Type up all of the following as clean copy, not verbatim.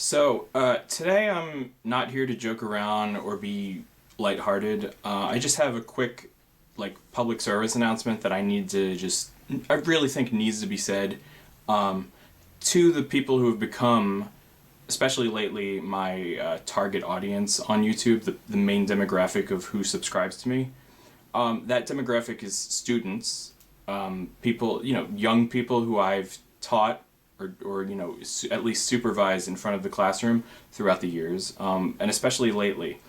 Today I'm not here to joke around or be lighthearted. I just have a quick, public service announcement that I really think needs to be said to the people who have become, especially lately, my target audience on YouTube, the main demographic of who subscribes to me. That demographic is students, people, young people who I've taught or at least supervised in front of the classroom throughout the years, and especially lately.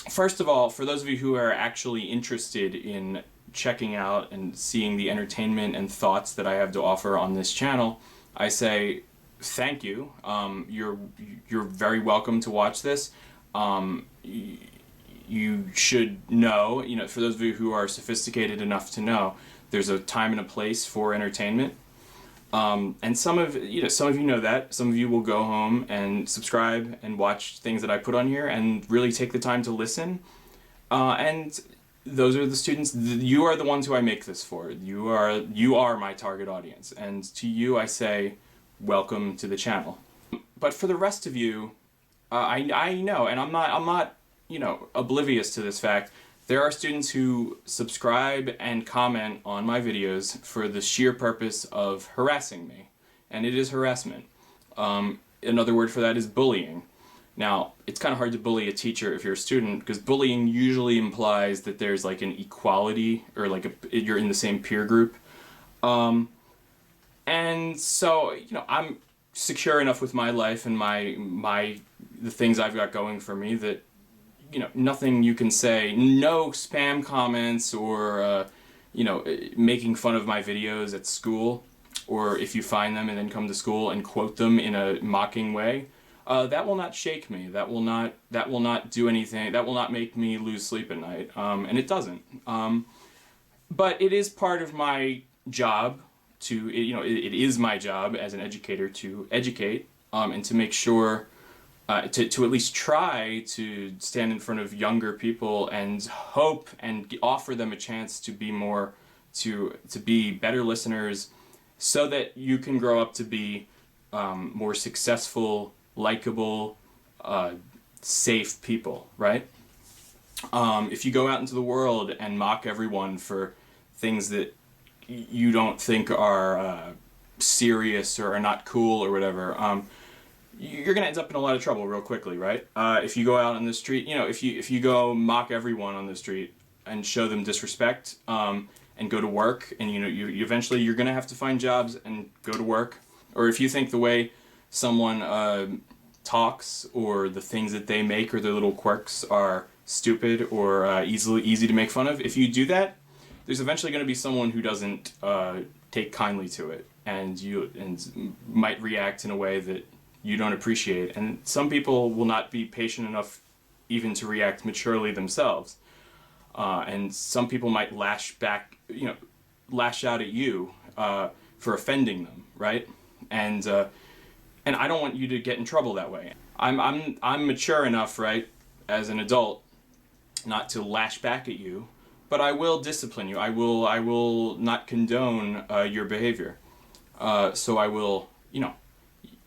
First of all, for those of you who are actually interested in checking out and seeing the entertainment and thoughts that I have to offer on this channel, I say thank you. You're very welcome to watch this. You should know, for those of you who are sophisticated enough to know, there's a time and a place for entertainment. And some of you know that. Some of you will go home and subscribe and watch things that I put on here and really take the time to listen. And those are the students. You are the ones who I make this for. You are my target audience. And to you I say, welcome to the channel. But for the rest of you, I know, and I'm not oblivious to this fact. There are students who subscribe and comment on my videos for the sheer purpose of harassing me, and it is harassment. Another word for that is bullying. Now, it's kind of hard to bully a teacher if you're a student, because bullying usually implies that there's like an equality, or you're in the same peer group. And so, I'm secure enough with my life and the things I've got going for me that nothing you can say, no spam comments or, making fun of my videos at school, or if you find them and then come to school and quote them in a mocking way, that will not shake me. That will not do anything. That will not make me lose sleep at night. And it doesn't. But it is part of my job it is my job as an educator to educate, and to make sure to at least try to stand in front of younger people and hope and offer them a chance to be better listeners, so that you can grow up to be more successful, likable, safe people, right? If you go out into the world and mock everyone for things that you don't think are serious or are not cool or whatever, you're gonna end up in a lot of trouble real quickly, right? If you go out on the street, if you go mock everyone on the street and show them disrespect, and go to work, and you eventually you're gonna have to find jobs and go to work. Or if you think the way someone talks or the things that they make or their little quirks are stupid or easy to make fun of, if you do that, there's eventually going to be someone who doesn't take kindly to it, and might react in a way that you don't appreciate. And some people will not be patient enough even to react maturely themselves. And some people might lash out at you for offending them, right? And I don't want you to get in trouble that way. I'm mature enough, right, as an adult, not to lash back at you, but I will discipline you. I will not condone your behavior. So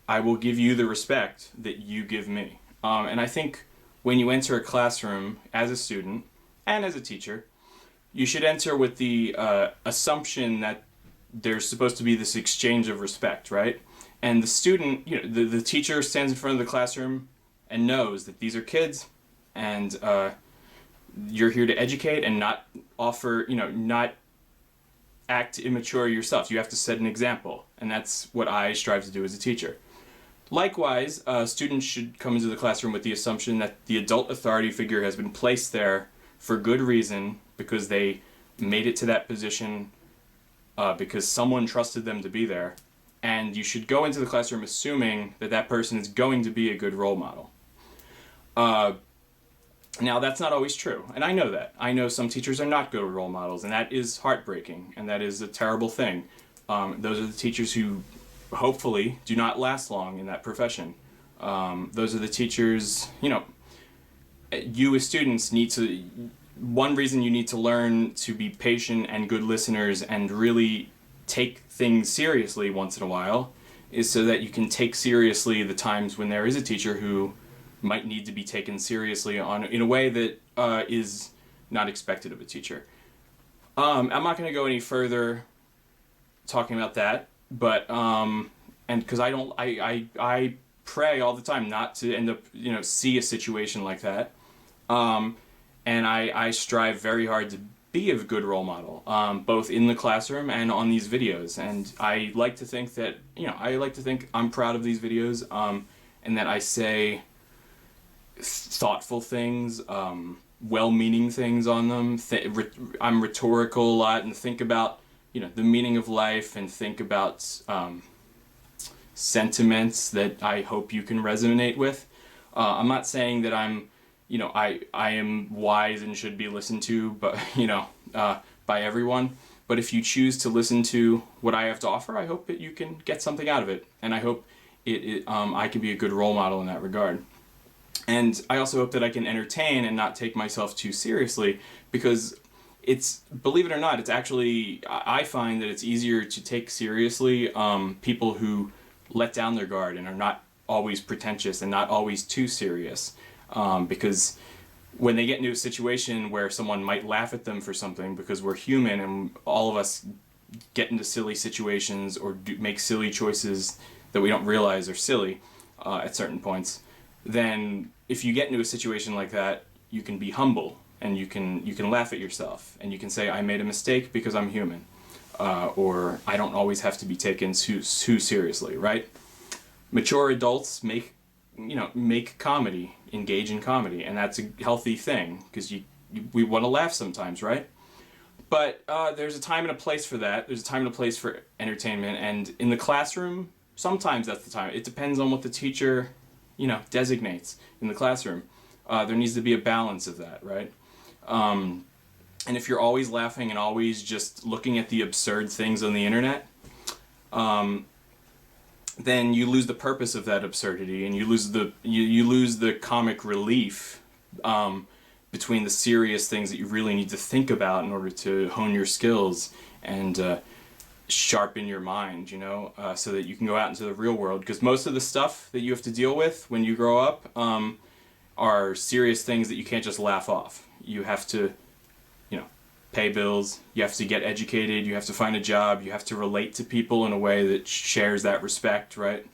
I will give you the respect that you give me. And I think when you enter a classroom as a student and as a teacher, you should enter with the assumption that there's supposed to be this exchange of respect, right? And the student, the teacher stands in front of the classroom and knows that these are kids, and you're here to educate and not offer, not act immature yourself. You have to set an example, and that's what I strive to do as a teacher. Likewise, students should come into the classroom with the assumption that the adult authority figure has been placed there for good reason, because they made it to that position, because someone trusted them to be there. And you should go into the classroom assuming that that person is going to be a good role model. Now, that's not always true, and I know that. I know some teachers are not good role models, and that is heartbreaking, and that is a terrible thing. Those are the teachers who hopefully do not last long in that profession. Those are the teachers, you as students one reason you need to learn to be patient and good listeners and really take things seriously once in a while is so that you can take seriously the times when there is a teacher who might need to be taken seriously in a way that is not expected of a teacher. I'm not going to go any further talking about that, but and because I pray all the time not to end up see a situation like that, and I strive very hard to be a good role model, both in the classroom and on these videos. And I like to think that I'm proud of these videos, and that I say thoughtful things, well-meaning things on them. I'm rhetorical a lot and think about the meaning of life, and think about sentiments that I hope you can resonate with. I'm not saying that I'm I am wise and should be listened to, but by everyone. But if you choose to listen to what I have to offer, I hope that you can get something out of it, and I hope I can be a good role model in that regard. And I also hope that I can entertain and not take myself too seriously, because believe it or not, it's actually, I find that it's easier to take seriously people who let down their guard and are not always pretentious and not always too serious. Because when they get into a situation where someone might laugh at them for something, because we're human and all of us get into silly situations or make silly choices that we don't realize are silly at certain points, then if you get into a situation like that, you can be humble, and you can laugh at yourself, and you can say, I made a mistake because I'm human, or I don't always have to be taken too seriously, right? Mature adults make comedy, engage in comedy, and that's a healthy thing, because we want to laugh sometimes, right? But there's a time and a place for that. There's a time and a place for entertainment, and in the classroom, sometimes that's the time. It depends on what the teacher designates in the classroom. There needs to be a balance of that, right? And if you're always laughing and always just looking at the absurd things on the internet, then you lose the purpose of that absurdity, and you lose the comic relief between the serious things that you really need to think about in order to hone your skills and sharpen your mind, so that you can go out into the real world. Because most of the stuff that you have to deal with when you grow up are serious things that you can't just laugh off. You have to pay bills, you have to get educated, you have to find a job, you have to relate to people in a way that shares that respect, right?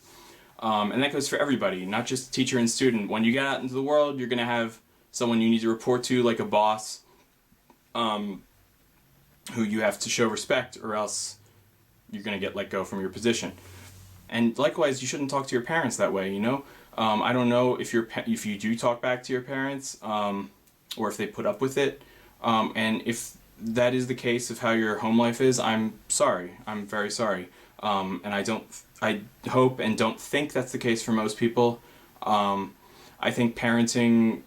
And that goes for everybody, not just teacher and student. When you get out into the world, you're going to have someone you need to report to, like a boss, who you have to show respect, or else you're going to get let go from your position. And likewise, you shouldn't talk to your parents that way, I don't know if you do talk back to your parents, or if they put up with it, and if that is the case of how your home life is, I'm sorry. I'm very sorry. And I hope and don't think that's the case for most people. I think parenting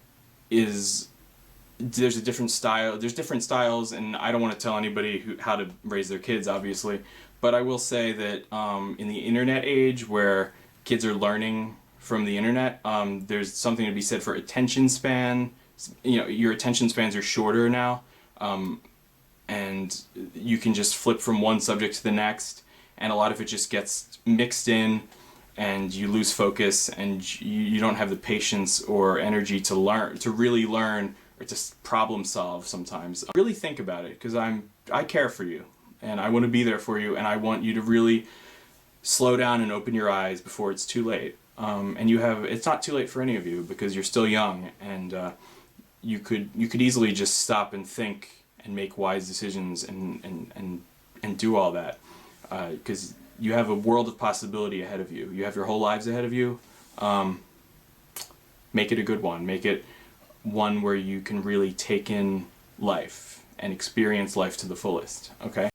there's a different style. There's different styles, and I don't want to tell anybody how to raise their kids, obviously. But I will say that in the internet age, where kids are learning from the internet, there's something to be said for attention span. Your attention spans are shorter now. And you can just flip from one subject to the next, and a lot of it just gets mixed in, and you lose focus, and you don't have the patience or energy to really learn, or to problem solve sometimes. Really think about it, because I care for you, and I want to be there for you, and I want you to really slow down and open your eyes before it's too late. And it's not too late for any of you, because you're still young, and you could easily just stop and think and make wise decisions and do all that, because you have a world of possibility ahead of you. You have your whole lives ahead of you. Make it a good one. Make it one where you can really take in life and experience life to the fullest. Okay?